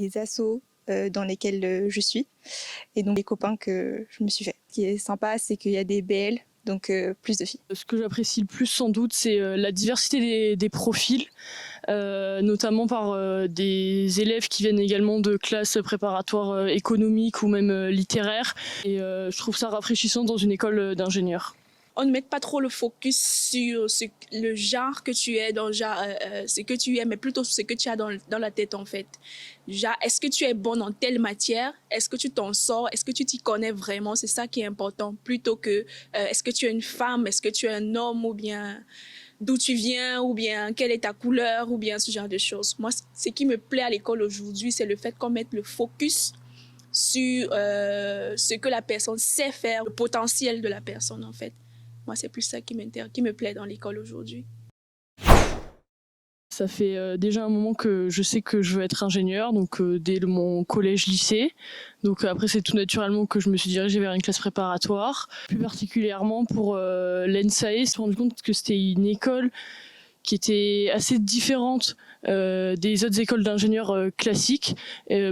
les assos dans lesquels je suis et donc les copains que je me suis fait. Ce qui est sympa, c'est qu'il y a des BL, donc plus de filles. Ce que j'apprécie le plus sans doute, c'est la diversité des profils, notamment par des élèves qui viennent également de classes préparatoires économiques ou même littéraires. Et je trouve ça rafraîchissant dans une école d'ingénieurs. On ne met pas trop le focus sur le genre que tu es, ce que tu es, mais plutôt sur ce que tu as dans la tête en fait. Genre, est-ce que tu es bon dans telle matière? Est-ce que tu t'en sors? Est-ce que tu t'y connais vraiment? C'est ça qui est important, plutôt que est-ce que tu es une femme? Est-ce que tu es un homme? Ou bien d'où tu viens? Ou bien quelle est ta couleur? Ou bien ce genre de choses. Moi, ce qui me plaît à l'école aujourd'hui, c'est le fait qu'on mette le focus sur ce que la personne sait faire, le potentiel de la personne en fait. Moi, c'est plus ça qui me plaît dans l'école aujourd'hui. Ça fait déjà un moment que je sais que je veux être ingénieur, donc dès mon collège-lycée. Donc après, c'est tout naturellement que je me suis dirigée vers une classe préparatoire. Plus particulièrement pour l'ENSAE, je me suis rendu compte que c'était une école qui était assez différente des autres écoles d'ingénieurs classiques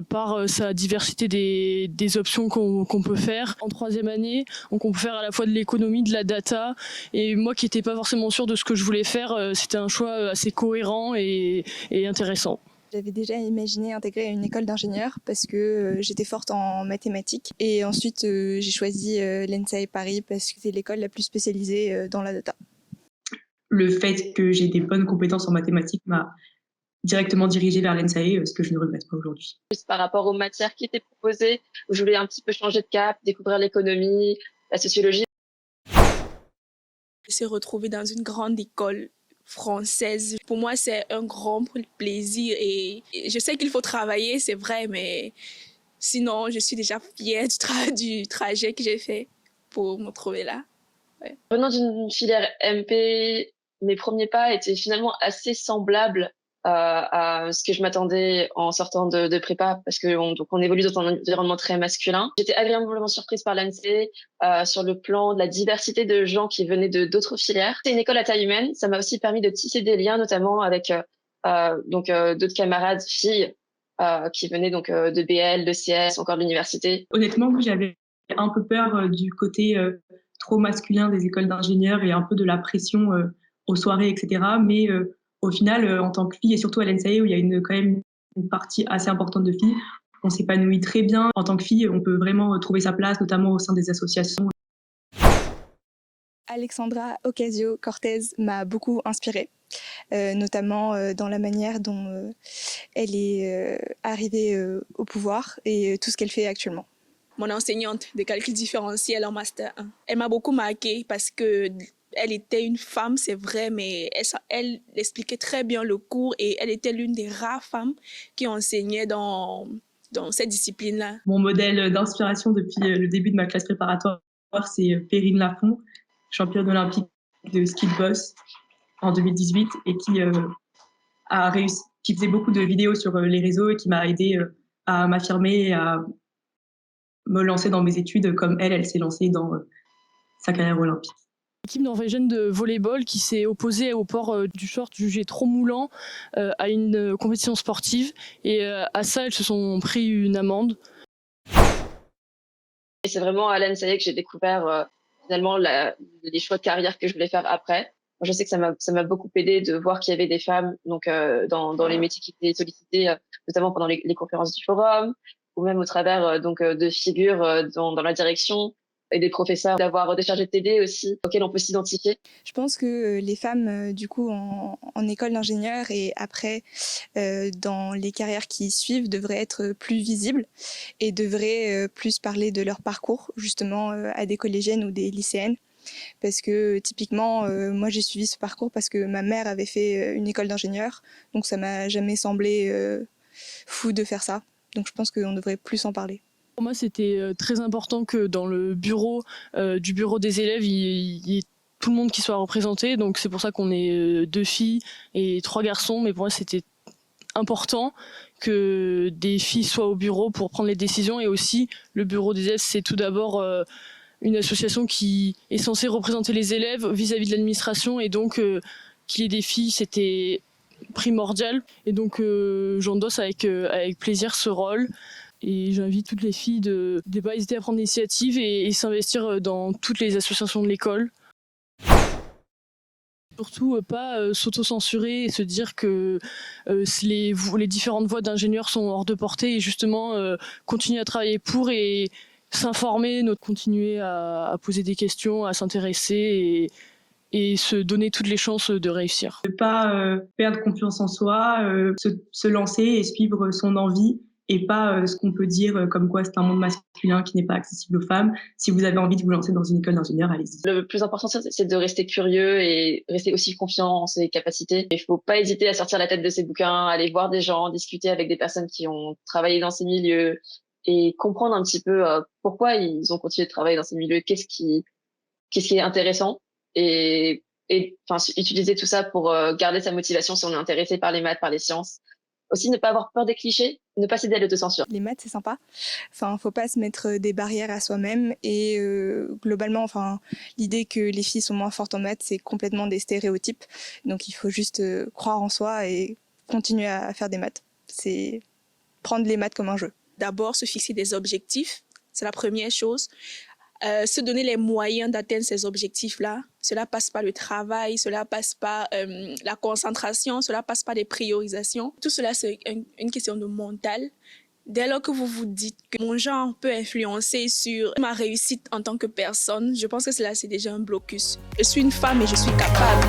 par sa diversité des options qu'on peut faire. En troisième année, donc on peut faire à la fois de l'économie, de la data, et moi qui n'étais pas forcément sûre de ce que je voulais faire, c'était un choix assez cohérent et intéressant. J'avais déjà imaginé intégrer une école d'ingénieur parce que j'étais forte en mathématiques. Et ensuite, j'ai choisi l'ENSAE Paris parce que c'est l'école la plus spécialisée dans la data. Le fait que j'ai des bonnes compétences en mathématiques m'a directement dirigée vers l'ENSAE, ce que je ne regrette pas aujourd'hui. Juste par rapport aux matières qui étaient proposées, où je voulais un petit peu changer de cap, découvrir l'économie, la sociologie. Se retrouver dans une grande école française, pour moi, c'est un grand plaisir et je sais qu'il faut travailler, c'est vrai, mais sinon, je suis déjà fière du trajet que j'ai fait pour me trouver là. Ouais. Venant d'une filière MP, mes premiers pas étaient finalement assez semblables à ce que je m'attendais en sortant de prépa, parce qu'on évolue dans un environnement très masculin. J'étais agréablement surprise par l'ANSE sur le plan de la diversité de gens qui venaient d'autres filières. C'est une école à taille humaine, ça m'a aussi permis de tisser des liens, notamment avec d'autres camarades filles qui venaient donc de BL, de CS, encore de l'université. Honnêtement, oui, j'avais un peu peur du côté trop masculin des écoles d'ingénieurs et un peu de la pression aux soirées, etc. Mais au final, en tant que fille, et surtout à l'ENSAE, où il y a quand même une partie assez importante de filles, on s'épanouit très bien. En tant que fille, on peut vraiment trouver sa place, notamment au sein des associations. Alexandra Ocasio-Cortez m'a beaucoup inspirée, notamment dans la manière dont elle est arrivée au pouvoir et tout ce qu'elle fait actuellement. Mon enseignante de calcul différentiel en Master 1, elle m'a beaucoup marquée parce que elle était une femme, c'est vrai, mais elle expliquait très bien le cours et elle était l'une des rares femmes qui enseignait dans cette discipline-là. Mon modèle d'inspiration depuis le début de ma classe préparatoire, c'est Perrine Lafont, championne olympique de ski de boss en 2018 et qui faisait beaucoup de vidéos sur les réseaux et qui m'a aidée à m'affirmer et à me lancer dans mes études comme elle s'est lancée dans sa carrière olympique. L'équipe norvégienne de volleyball qui s'est opposée au port du short jugé trop moulant à une compétition sportive et à ça elles se sont pris une amende. Et c'est vraiment à l'ENSAE que j'ai découvert finalement les choix de carrière que je voulais faire après. Moi, je sais que ça m'a beaucoup aidé de voir qu'il y avait des femmes donc dans les métiers qui étaient sollicités, notamment pendant les conférences du forum ou même au travers de figures dans la direction et des professeurs, d'avoir des chargés de TD aussi auxquels on peut s'identifier. Je pense que les femmes, du coup, en école d'ingénieur et après dans les carrières qui suivent, devraient être plus visibles et devraient plus parler de leur parcours, justement, à des collégiennes ou des lycéennes. Parce que typiquement, moi j'ai suivi ce parcours parce que ma mère avait fait une école d'ingénieur, donc ça m'a jamais semblé fou de faire ça. Donc je pense qu'on devrait plus en parler. Pour moi, c'était très important que dans le bureau du bureau des élèves, il y ait tout le monde qui soit représenté. Donc c'est pour ça qu'on est 2 filles et 3 garçons. Mais pour moi, c'était important que des filles soient au bureau pour prendre les décisions. Et aussi, le bureau des élèves, c'est tout d'abord une association qui est censée représenter les élèves vis-à-vis de l'administration. Et donc, qu'il y ait des filles, c'était primordial. Et donc j'endosse avec plaisir ce rôle. Et j'invite toutes les filles de ne pas hésiter à prendre l'initiative et s'investir dans toutes les associations de l'école. Surtout pas s'auto-censurer et se dire que les différentes voies d'ingénieurs sont hors de portée et justement continuer à travailler pour et s'informer, continuer à poser des questions, à s'intéresser et se donner toutes les chances de réussir. Ne pas perdre confiance en soi, se lancer et suivre son envie et pas ce qu'on peut dire comme quoi c'est un monde masculin qui n'est pas accessible aux femmes. Si vous avez envie de vous lancer dans une école d'ingénieur, allez-y. Le plus important, c'est de rester curieux et rester aussi confiant en ses capacités. Il faut pas hésiter à sortir la tête de ses bouquins, aller voir des gens, discuter avec des personnes qui ont travaillé dans ces milieux et comprendre un petit peu pourquoi ils ont continué de travailler dans ces milieux, qu'est-ce qui est intéressant et utiliser tout ça pour garder sa motivation si on est intéressé par les maths, par les sciences. Aussi, ne pas avoir peur des clichés, ne pas céder à l'autocensure. Les maths, c'est sympa. Enfin, faut pas se mettre des barrières à soi-même. Et globalement, l'idée que les filles sont moins fortes en maths, c'est complètement des stéréotypes. Donc, il faut juste croire en soi et continuer à faire des maths. C'est prendre les maths comme un jeu. D'abord, se fixer des objectifs, c'est la première chose. Se donner les moyens d'atteindre ces objectifs-là. Cela passe par le travail, cela passe par la concentration, cela passe par des priorisations. Tout cela, c'est une question de mental. Dès lors que vous vous dites que mon genre peut influencer sur ma réussite en tant que personne, je pense que cela, c'est déjà un blocus. Je suis une femme et je suis capable.